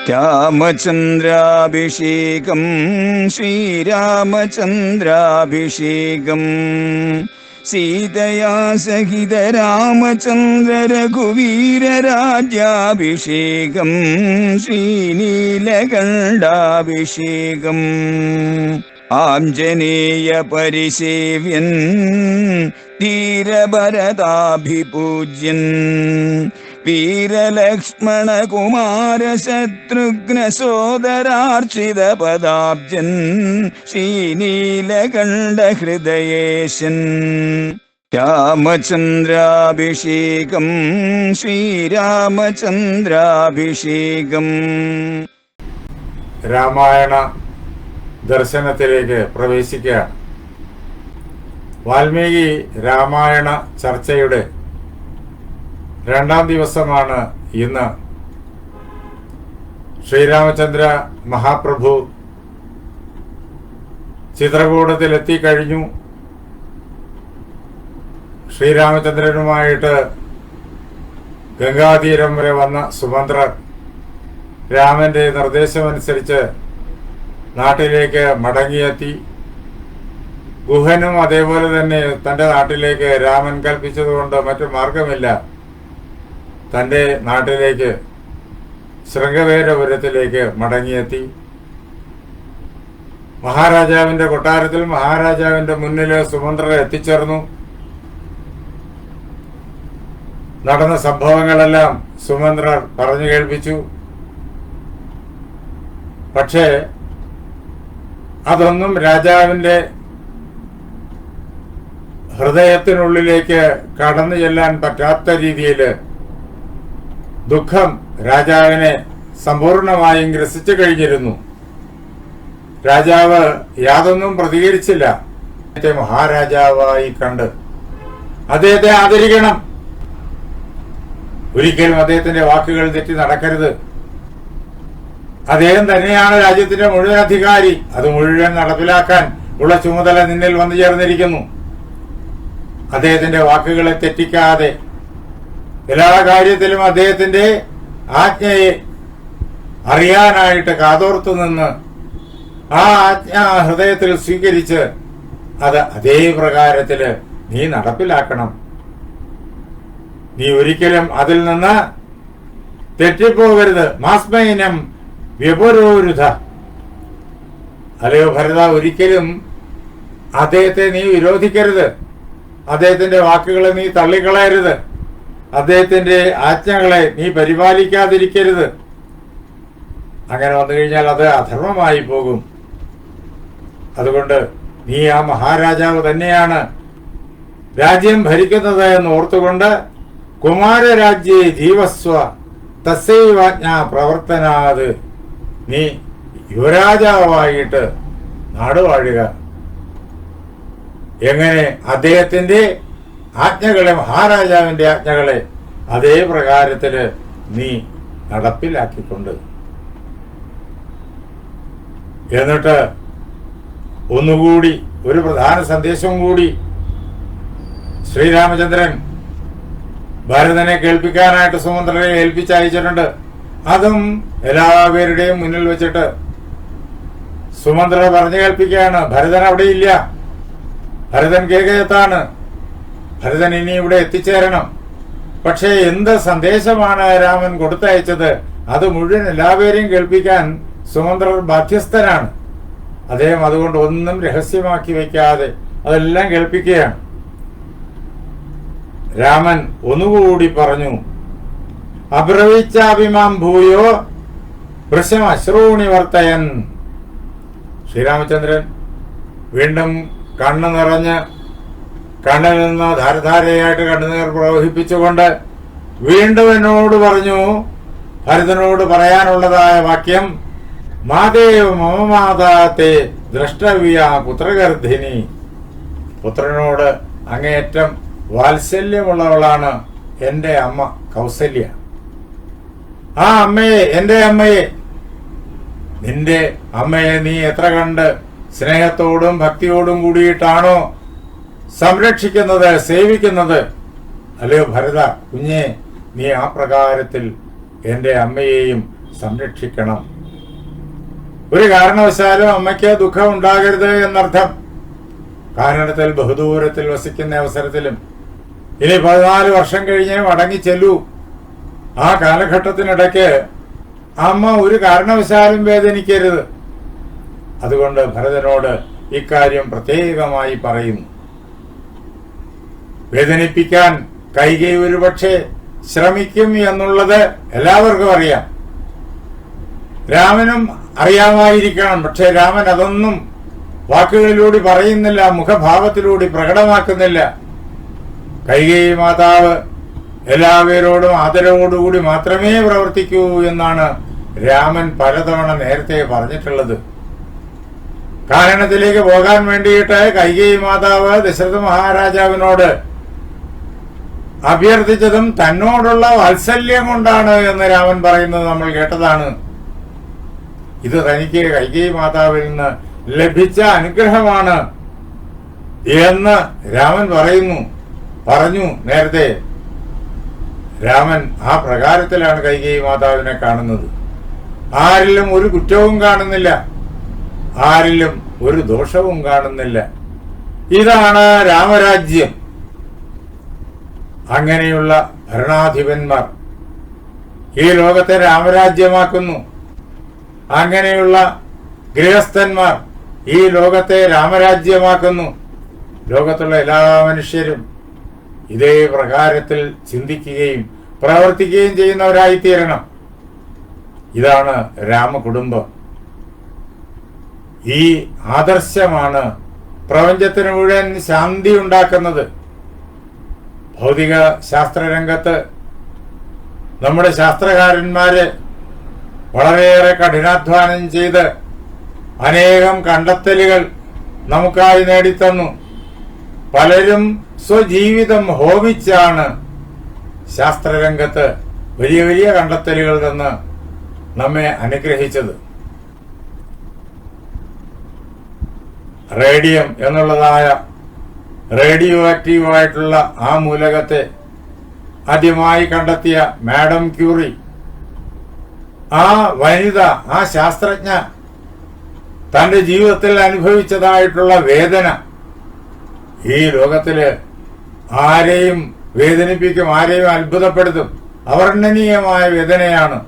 രാമചന്ദ്രാഭിഷേകം ശ്രീരാമചന്ദ്രാഭിഷേകം സീതയാ സഹിത രാമചന്ദ്ര രഘുവീരരാജ്യാഭിഷേകം ശ്രീനീലകണ്ഠാഭിഷേകം ആഞ്ജനേയ പരിസേവ്യൻ ധീരഭരതാഭിപൂജ്യൻ വീരലക്ഷ്മണ കുമാര ശത്രുഘ്ന സോദരാർച്ചിത പദാബ്ജൻ ശ്രീനീലകണ്ഠ ഹൃദയേശൻ രാമചന്ദ്രാഭിഷേകം ശ്രീരാമചന്ദ്രാഭിഷേകം. രാമായണ ദർശനത്തിലേക്ക് പ്രവേശിക്കുക. വാൽമീകി രാമായണ ചർച്ചയുടെ രണ്ടാം ദിവസമാണ് ഇന്ന്. ശ്രീരാമചന്ദ്ര മഹാപ്രഭു ചിത്രകൂടത്തിൽ എത്തിക്കഴിഞ്ഞു. ശ്രീരാമചന്ദ്രനുമായിട്ട് ഗംഗാതീരം വരെ വന്ന സുമന്ത്രർ രാമന്റെ നിർദ്ദേശമനുസരിച്ച് നാട്ടിലേക്ക് മടങ്ങിയെത്തി. ഗുഹനും അതേപോലെ തന്നെ തന്റെ നാട്ടിലേക്ക് രാമൻ കൽപ്പിച്ചതുകൊണ്ട് മറ്റു മാർഗമില്ല, തന്റെ നാട്ടിലേക്ക് ശൃംഗവേരപുരത്തിലേക്ക് മടങ്ങിയെത്തി. മഹാരാജാവിന്റെ കൊട്ടാരത്തിൽ മഹാരാജാവിന്റെ മുന്നിൽ സുമന്ത്രർ എത്തിച്ചേർന്നു. നടന്ന സംഭവങ്ങളെല്ലാം സുമന്ത്രർ പറഞ്ഞു കേൾപ്പിച്ചു. പക്ഷേ അതൊന്നും രാജാവിന്റെ ഹൃദയത്തിനുള്ളിലേക്ക് കടന്നു ചെല്ലാൻ പറ്റാത്ത രീതിയിൽ ദുഃഖം രാജാവിനെ സമ്പൂർണമായും ഗ്രസിച്ചു കഴിഞ്ഞിരുന്നു. രാജാവ് യാതൊന്നും പ്രതികരിച്ചില്ല. മഹാരാജാവായി കണ്ട് അദ്ദേഹത്തെ ആദരിക്കണം. ഒരിക്കലും അദ്ദേഹത്തിന്റെ വാക്കുകൾ തെറ്റി നടക്കരുത്. അദ്ദേഹം തന്നെയാണ് രാജ്യത്തിന്റെ മുഴുവൻ അധികാരി. അത് മുഴുവൻ നടപ്പിലാക്കാൻ ഉള്ള ചുമതല നിന്നിൽ വന്നു ചേർന്നിരിക്കുന്നു. അദ്ദേഹത്തിന്റെ വാക്കുകളെ തെറ്റിക്കാതെ എല്ലാ കാര്യത്തിലും അദ്ദേഹത്തിന്റെ ആജ്ഞയെ അറിയാനായിട്ട് കാതോർത്തു നിന്ന് ആ ആജ്ഞ ഹൃദയത്തിൽ സ്വീകരിച്ച് അത് അതേ പ്രകാരത്തില് നീ നടപ്പിലാക്കണം. നീ ഒരിക്കലും അതിൽ നിന്ന് തെറ്റിപ്പോകരുത്. മാസ്മൈനം വ്യപരോരുധ. അല്ലയോ ഭരത, ഒരിക്കലും അദ്ദേഹത്തെ നീ വിരോധിക്കരുത്. അദ്ദേഹത്തിന്റെ വാക്കുകളെ നീ തള്ളിക്കളയരുത്. അദ്ദേഹത്തിന്റെ ആജ്ഞകളെ നീ പരിപാലിക്കാതിരിക്കരുത്. അങ്ങനെ വന്നു കഴിഞ്ഞാൽ അത് അധർമ്മമായി പോകും. അതുകൊണ്ട് നീ ആ മഹാരാജാവ് തന്നെയാണ് രാജ്യം ഭരിക്കുന്നത് എന്ന് ഓർത്തുകൊണ്ട് കുമാരരാജ്യേ ജീവസ്വ തസ്സൈവാജ്ഞ പ്രവർത്തനാത്, നീ യുവരാജാവായിട്ട് നാടുവാഴുക. എങ്ങനെ? അദ്ദേഹത്തിന്റെ ആജ്ഞകളെ, മഹാരാജാവിന്റെ ആജ്ഞകളെ അതേ പ്രകാരത്തില് നീ നടപ്പിലാക്കിക്കൊണ്ട്. എന്നിട്ട് ഒന്നുകൂടി ഒരു പ്രധാന സന്ദേശം കൂടി ശ്രീരാമചന്ദ്രൻ ഭരതനെ കേൾപ്പിക്കാനായിട്ട് സുമന്ത്രരെ ഏൽപ്പിച്ചയച്ചിട്ടുണ്ട്. അതും എല്ലാവരുടെയും മുന്നിൽ വെച്ചിട്ട് സുമന്ത്രർ പറഞ്ഞു കേൾപ്പിക്കുകയാണ്. ഭരതൻ അവിടെ ഇല്ല, ഭരതൻ കേകയത്താണ്, ഭരതൻ ഇനി ഇവിടെ എത്തിച്ചേരണം. പക്ഷേ എന്ത് സന്ദേശമാണ് രാമൻ കൊടുത്തയച്ചത് അത് മുഴുവൻ എല്ലാവരെയും കേൾപ്പിക്കാൻ സുമന്ത്രർ ബാധ്യസ്ഥനാണ്. അദ്ദേഹം അതുകൊണ്ട് ഒന്നും രഹസ്യമാക്കി വയ്ക്കാതെ അതെല്ലാം കേൾപ്പിക്കുകയാണ്. രാമൻ ഒന്നുകൂടി പറഞ്ഞു, അബ്രവീച്ചാഭിമാം ഭൂയോ വൃശമശ്രൂണി വർത്തയൻ. ശ്രീരാമചന്ദ്രൻ വീണ്ടും കണ്ണു നിറഞ്ഞ് കണ്ണിൽ നിന്ന് ധാരധാരയായിട്ട് കണ്ണുനീർ പ്രവഹിപ്പിച്ചുകൊണ്ട് വീണ്ടും എന്നോട് പറഞ്ഞു, ഭരതനോട് പറയാനുള്ളതായ വാക്യം, മാതേവ മമ മാതാത്തെ ദ്രഷ്ടവ്യ പുത്രഗർഭിണി. പുത്രനോട് അങ്ങേയറ്റം വാത്സല്യമുള്ളവളാണ് എന്റെ അമ്മ കൗസല്യ. ആ അമ്മയെ, എന്റെ അമ്മയെ, നിന്റെ അമ്മയെ നീ എത്ര കണ്ട് സ്നേഹത്തോടും ഭക്തിയോടും കൂടിയിട്ടാണോ സംരക്ഷിക്കുന്നത്, സേവിക്കുന്നത്? അല്ലയോ ഭരത കുഞ്ഞെ, നീ ആ പ്രകാരത്തിൽ എന്റെ അമ്മയെയും സംരക്ഷിക്കണം. ഒരു കാരണവശാലും അമ്മയ്ക്ക് ദുഃഖം ഉണ്ടാകരുത് എന്നർത്ഥം. കാനനത്തിൽ ബഹുദൂരത്തിൽ വസിക്കുന്ന അവസരത്തിലും ഇനി 14 വർഷം കഴിഞ്ഞ് മടങ്ങി ചെല്ലൂ. ആ കാലഘട്ടത്തിനിടയ്ക്ക് അമ്മ ഒരു കാരണവശാലും വേദനിക്കരുത്. അതുകൊണ്ട് ഭരതനോട് ഇക്കാര്യം പ്രത്യേകമായി പറയുന്നു. വേദനിപ്പിക്കാൻ കൈകേയി ഒരുപക്ഷെ ശ്രമിക്കും എന്നുള്ളത് എല്ലാവർക്കും അറിയാം. രാമനും അറിയാമായിരിക്കണം. പക്ഷെ രാമൻ അതൊന്നും വാക്കുകളിലൂടെ പറയുന്നില്ല, മുഖഭാവത്തിലൂടെ പ്രകടമാക്കുന്നില്ല. കൈകേയി മാതാവ് എല്ലാവരോടും ആദരവോടുകൂടി മാത്രമേ പ്രവർത്തിക്കൂ എന്നാണ് രാമൻ പലതവണ നേരത്തെ പറഞ്ഞിട്ടുള്ളത്. കാനനത്തിലേക്ക് പോകാൻ വേണ്ടിയിട്ട് കൈകേയി മാതാവ് ദശരഥ മഹാരാജാവിനോട് അഭ്യർത്ഥിച്ചതും തന്നോടുള്ള വാത്സല്യം കൊണ്ടാണ് എന്ന് രാമൻ പറയുന്നത് നമ്മൾ കേട്ടതാണ്. ഇത് തനിക്ക് കൈകേയി മാതാവിൽ നിന്ന് ലഭിച്ച അനുഗ്രഹമാണ് എന്ന് രാമൻ പറഞ്ഞു നേരത്തെ. രാമൻ ആ പ്രകാരത്തിലാണ് കൈകേയി മാതാവിനെ കാണുന്നത്. ആരിലും ഒരു കുറ്റവും കാണുന്നില്ല, ആരിലും ഒരു ദോഷവും കാണുന്നില്ല. ഇതാണ് രാമരാജ്യം. അങ്ങനെയുള്ള ഭരണാധിപന്മാർ ഈ ലോകത്തെ രാമരാജ്യമാക്കുന്നു. അങ്ങനെയുള്ള ഗൃഹസ്ഥന്മാർ ഈ ലോകത്തെ രാമരാജ്യമാക്കുന്നു. ലോകത്തുള്ള എല്ലാ മനുഷ്യരും ഇതേ പ്രകാരത്തിൽ ചിന്തിക്കുകയും പ്രവർത്തിക്കുകയും ചെയ്യുന്നവരായിത്തീരണം. ഇതാണ് രാമകുടുംബം. ഈ ആദർശമാണ് പ്രപഞ്ചത്തിന് മുഴുവൻ ശാന്തി ഉണ്ടാക്കുന്നത്. ഭൗതിക ശാസ്ത്രരംഗത്ത് നമ്മുടെ ശാസ്ത്രകാരന്മാര് വളരെയേറെ കഠിനാധ്വാനം ചെയ്ത് അനേകം കണ്ടെത്തലുകൾ നമുക്കായി നേടിത്തന്നു. പലരും സ്വജീവിതം ഹോമിച്ചാണ് ശാസ്ത്രരംഗത്ത് വലിയ വലിയ കണ്ടെത്തലുകൾ തന്ന് നമ്മെ അനുഗ്രഹിച്ചത്. റേഡിയം എന്നുള്ളതായ റേഡിയോ ആക്റ്റീവായിട്ടുള്ള ആ മൂലകത്തെ ആദ്യമായി കണ്ടെത്തിയ മാഡം ക്യൂറി, ആ വനിത, ആ ശാസ്ത്രജ്ഞ തന്റെ ജീവിതത്തിൽ അനുഭവിച്ചതായിട്ടുള്ള വേദന ഈ ലോകത്തില് ആരെയും വേദനിപ്പിക്കും, ആരെയും അത്ഭുതപ്പെടുത്തും. അവർണ്ണനീയമായ വേദനയാണ്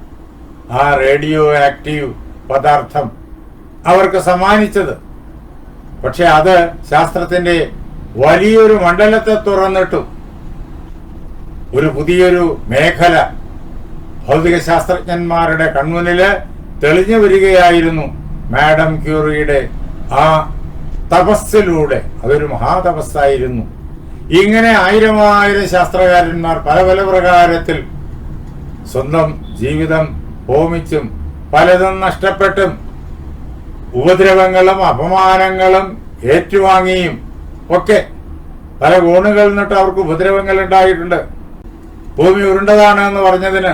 ആ റേഡിയോ ആക്റ്റീവ് പദാർത്ഥം അവർക്ക് സമ്മാനിച്ചത്. പക്ഷെ അത് ശാസ്ത്രത്തിന്റെ വലിയൊരു മണ്ഡലത്തെ തുറന്നിട്ടു. ഒരു പുതിയൊരു മേഖല ഭൗതിക ശാസ്ത്രജ്ഞന്മാരുടെ കൺമുന്നില് തെളിഞ്ഞു വരികയായിരുന്നു. മാഡം ക്യൂറിയുടെ ആ തപസ്സിലൂടെ, അതൊരു മഹാതപസ്സായിരുന്നു. ഇങ്ങനെ ആയിരം ശാസ്ത്രകാരന്മാർ പല പല പ്രകാരത്തിൽ സ്വന്തം ജീവിതം ഹോമിച്ചും പലതും നഷ്ടപ്പെട്ടും ഉപദ്രവങ്ങളും അപമാനങ്ങളും ഏറ്റുവാങ്ങിയും ഒക്കെ പല കോണുകളിൽ നിന്നിട്ട് അവർക്ക് ഉപദ്രവങ്ങൾ ഉണ്ടായിട്ടുണ്ട്. ഭൂമി ഉരുണ്ടതാണ് എന്ന് പറഞ്ഞതിന്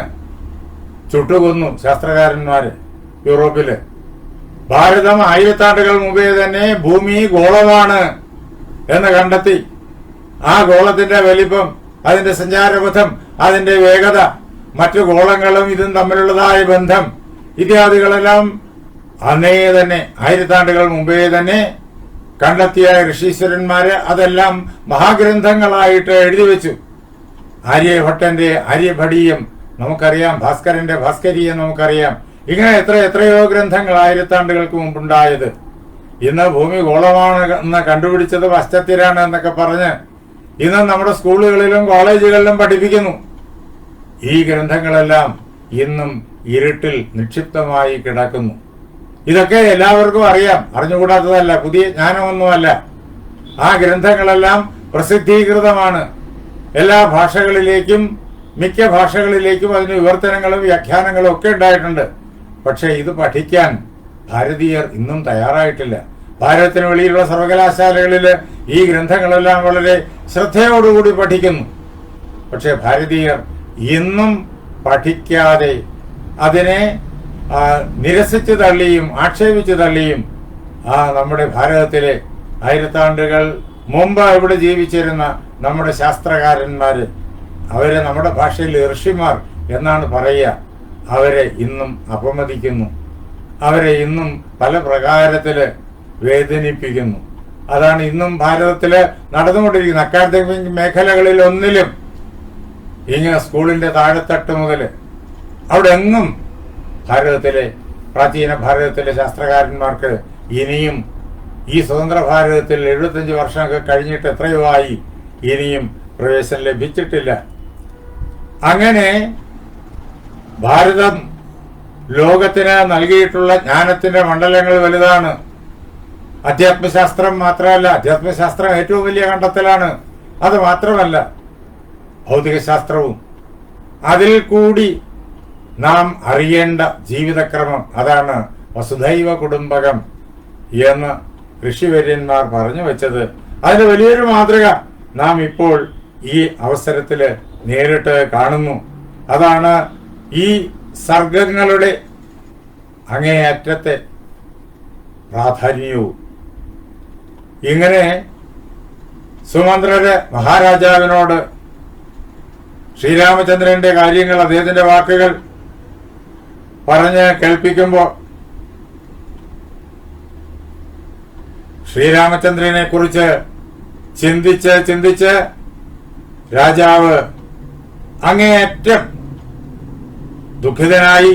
ചുട്ടുകൊന്നു ശാസ്ത്രകാരന്മാര് യൂറോപ്പില്. ഭാരതം ആയിരത്താണ്ടുകൾ മുമ്പേ തന്നെ ഭൂമി ഗോളമാണ് എന്ന് കണ്ടെത്തി. ആ ഗോളത്തിന്റെ വലിപ്പം, അതിന്റെ സഞ്ചാരപഥം, അതിന്റെ വേഗത, മറ്റു ഗോളങ്ങളും ഇതും തമ്മിലുള്ളതായ ബന്ധം ഇത്യാദികളെല്ലാം അന്നേ തന്നെ ആയിരത്താണ്ടുകൾ മുമ്പേ തന്നെ കണ്ടെത്തിയ ഋഷീശ്വരന്മാര് അതെല്ലാം മഹാഗ്രന്ഥങ്ങളായിട്ട് എഴുതി വെച്ചു. ആര്യഭട്ടന്റെ ആര്യഭടീയം നമുക്കറിയാം, ഭാസ്കരന്റെ ഭാസ്കരീയം നമുക്കറിയാം. ഇങ്ങനെ എത്രയോ ഗ്രന്ഥങ്ങൾ ആയിരത്താണ്ടുകൾക്ക് മുമ്പുണ്ടായത്. ഇന്ന് ഭൂമി ഗോളമാണ് എന്ന് കണ്ടുപിടിച്ചത് പാശ്ചാത്യരാണ് എന്നൊക്കെ പറഞ്ഞ് ഇന്ന് നമ്മുടെ സ്കൂളുകളിലും കോളേജുകളിലും പഠിപ്പിക്കുന്നു. ഈ ഗ്രന്ഥങ്ങളെല്ലാം ഇന്നും ഇരുട്ടിൽ നിക്ഷിപ്തമായി കിടക്കുന്നു. ഇതൊക്കെ എല്ലാവർക്കും അറിയാം, അറിഞ്ഞുകൂടാത്തതല്ല, പുതിയ ജ്ഞാനമൊന്നുമല്ല. ആ ഗ്രന്ഥങ്ങളെല്ലാം പ്രസിദ്ധീകൃതമാണ്. എല്ലാ ഭാഷകളിലേക്കും മിക്ക ഭാഷകളിലേക്കും അതിന് വിവർത്തനങ്ങളും വ്യാഖ്യാനങ്ങളും ഒക്കെ ഉണ്ടായിട്ടുണ്ട്. പക്ഷെ ഇത് പഠിക്കാൻ ഭാരതീയർ ഇന്നും തയ്യാറായിട്ടില്ല. ഭാരതത്തിന് വെളിയിലുള്ള സർവകലാശാലകളിൽ ഈ ഗ്രന്ഥങ്ങളെല്ലാം വളരെ ശ്രദ്ധയോടുകൂടി പഠിക്കുന്നു. പക്ഷെ ഭാരതീയർ ഇന്നും പഠിക്കാതെ അതിനെ നിരസിച്ചു തള്ളിയും ആക്ഷേപിച്ചു തള്ളിയും നമ്മുടെ ഭാരതത്തിലെ ആയിരത്താണ്ടുകൾ മുമ്പ് ഇവിടെ ജീവിച്ചിരുന്ന നമ്മുടെ ശാസ്ത്രകാരന്മാര്, അവരെ നമ്മുടെ ഭാഷയിൽ ഋഷിമാർ എന്നാണ് പറയുക. അവരെ ഇന്നും അപമതിക്കുന്നു, അവരെ ഇന്നും പല പ്രകാരത്തില് വേദനിപ്പിക്കുന്നു. അതാണ് ഇന്നും ഭാരതത്തില് നടന്നുകൊണ്ടിരിക്കുന്നത്. അക്കാദമിക് മേഖലകളിൽ ഒന്നിലും ഇങ്ങനെ സ്കൂളിന്റെ താഴെത്തട്ട് മുതൽ അവിടെ എങ്ങും പ്രാചീന ഭാരതത്തിലെ ശാസ്ത്രകാരന്മാർക്ക് ഇനിയും ഈ സ്വതന്ത്ര ഭാരതത്തിൽ 75 വർഷമൊക്കെ കഴിഞ്ഞിട്ട് എത്രയോ ആയി, ഇനിയും പ്രവേശനം ലഭിച്ചിട്ടില്ല. അങ്ങനെ ഭാരതം ലോകത്തിന് നൽകിയിട്ടുള്ള ജ്ഞാനത്തിന്റെ മണ്ഡലങ്ങൾ വലുതാണ്. അധ്യാത്മശാസ്ത്രം മാത്രമല്ല, അധ്യാത്മശാസ്ത്രം ഏറ്റവും വലിയ കണ്ടെത്തലാണ്. അത് മാത്രമല്ല, ഭൗതികശാസ്ത്രവും അതിൽ കൂടി നാം അറിയേണ്ട ജീവിതക്രമം, അതാണ് വസുധൈവ കുടുംബകം എന്ന് ഋഷിവര്യന്മാർ പറഞ്ഞു വെച്ചത്. അതിന് വലിയൊരു മാതൃക നാം ഇപ്പോൾ ഈ അവസരത്തിൽ നേരിട്ട് കാണുന്നു. അതാണ് ഈ സർഗങ്ങളുടെ അങ്ങേയറ്റത്തെ പ്രാധാന്യവും. ഇങ്ങനെ സുമന്ത്രര് മഹാരാജാവിനോട് ശ്രീരാമചന്ദ്രന്റെ കാര്യങ്ങൾ, അദ്ദേഹത്തിന്റെ വാക്കുകൾ പറഞ്ഞ് കേൾപ്പിക്കുമ്പോൾ ശ്രീരാമചന്ദ്രനെ കുറിച്ച് ചിന്തിച്ച് രാജാവ് അങ്ങേയറ്റം ദുഃഖിതനായി.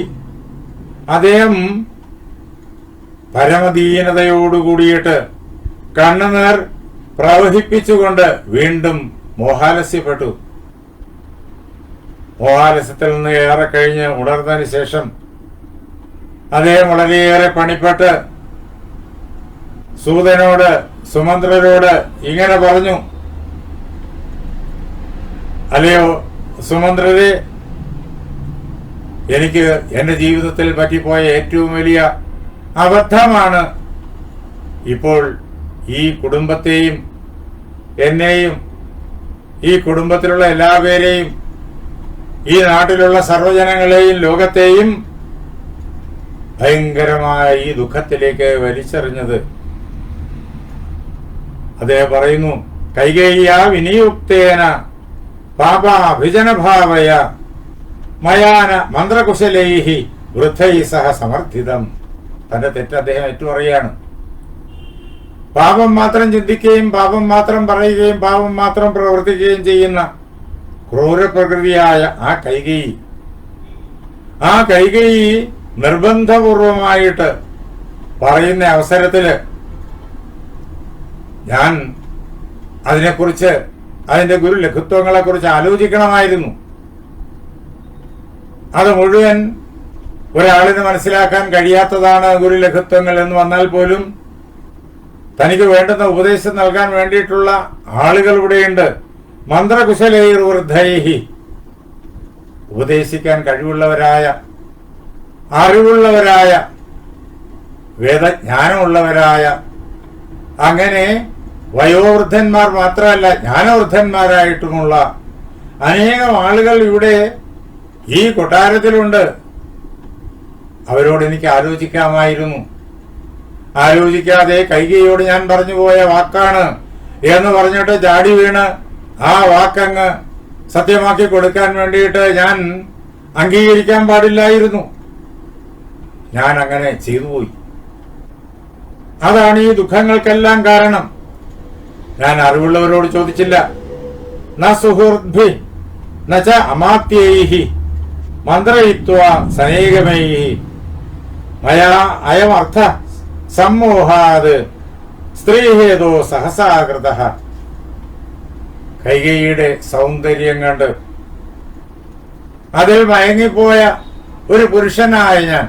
അദ്ദേഹം പരമദീനതയോടുകൂടിയിട്ട് കണ്ണുനീർ പ്രവഹിപ്പിച്ചുകൊണ്ട് വീണ്ടും മോഹാലസ്യപ്പെട്ടു. മോഹാലസ്യത്തിൽ നിന്ന് ഏറെ കഴിഞ്ഞ് ഉണർന്നതിന് ശേഷം അദ്ദേഹം വളരെയേറെ പണിപ്പെട്ട് സൂതനോട്, സുമന്ത്രരോട് ഇങ്ങനെ പറഞ്ഞു: അല്ലയോ സുമന്ത്രരെ, എനിക്ക് എന്റെ ജീവിതത്തിൽ പറ്റിപ്പോയ ഏറ്റവും വലിയ അബദ്ധമാണ് ഇപ്പോൾ ഈ കുടുംബത്തെയും എന്നെയും ഈ കുടുംബത്തിലുള്ള എല്ലാവരെയും ഈ നാട്ടിലുള്ള സർവ്വജനങ്ങളെയും ലോകത്തെയും ഭയങ്കരമായ ഈ ദുഃഖത്തിലേക്ക് വലിച്ചെറിഞ്ഞത്. അദ്ദേഹം പറയുന്നു: കൈകേയ്യ വിനിയുക്തേന പാപാഭിജനഭാവയ മയാന മന്ത്രകുശലൈഹി വൃദ്ധൈ സഹ സമർത്ഥിതം. തന്റെ തെറ്റ് അദ്ദേഹം ഏറ്റുപറയാണ്. പാപം മാത്രം ചിന്തിക്കുകയും പാപം മാത്രം പറയുകയും പാപം മാത്രം പ്രവർത്തിക്കുകയും ചെയ്യുന്ന ക്രൂരപ്രകൃതിയായ ആ കൈകേയി നിർബന്ധപൂർവമായിട്ട് പറയുന്ന അവസരത്തില് ഞാൻ അതിനെക്കുറിച്ച്, അതിന്റെ ഗുരു ലഘുത്വങ്ങളെ കുറിച്ച് ആലോചിക്കണമായിരുന്നു. അത് മുഴുവൻ ഒരാളിന് മനസ്സിലാക്കാൻ കഴിയാത്തതാണ് ഗുരു ലഘുത്വങ്ങൾ എന്ന് വന്നാൽ പോലും തനിക്ക് വേണ്ടുന്ന ഉപദേശം നൽകാൻ വേണ്ടിയിട്ടുള്ള ആളുകൾ ഇവിടെയുണ്ട്. മന്ത്രകുശലൈർ വൃദ്ധൈഹി, ഉപദേശിക്കാൻ കഴിവുള്ളവരായ, അറിവുള്ളവരായ, വേദജ്ഞാനമുള്ളവരായ, അങ്ങനെ വയോവൃദ്ധന്മാർ മാത്രമല്ല ജ്ഞാനവൃദ്ധന്മാരായിട്ടുമുള്ള അനേകം ആളുകൾ ഇവിടെ ഈ കൊട്ടാരത്തിലുണ്ട്. അവരോട് എനിക്ക് ആലോചിക്കാമായിരുന്നു. ആലോചിക്കാതെ കൈകേയിയോട് ഞാൻ പറഞ്ഞു പോയ വാക്കാണ് എന്ന് പറഞ്ഞിട്ട് ചാടി വീണ് ആ വാക്കങ്ങ് സത്യമാക്കി കൊടുക്കാൻ വേണ്ടിയിട്ട് ഞാൻ അംഗീകരിക്കാൻ പാടില്ലായിരുന്നു. ഞാൻ അങ്ങനെ ചെയ്തുപോയി. അതാണ് ഈ ദുഃഖങ്ങൾക്കെല്ലാം കാരണം. ഞാൻ അറിവുള്ളവരോട് ചോദിച്ചില്ല. ന സുഹൃദ്ഭി നച അമാത്യൈഹി മന്ത്രയിത്വാ സനേകമൈഹി മയാ അയമർത്ഥ സമ്മോഹാത് സ്ത്രീഹേതോ സഹസാകൃത. കൈകേയിയുടെ സൗന്ദര്യം കണ്ട് അതിൽ മയങ്ങിപ്പോയ ഒരു പുരുഷനായ ഞാൻ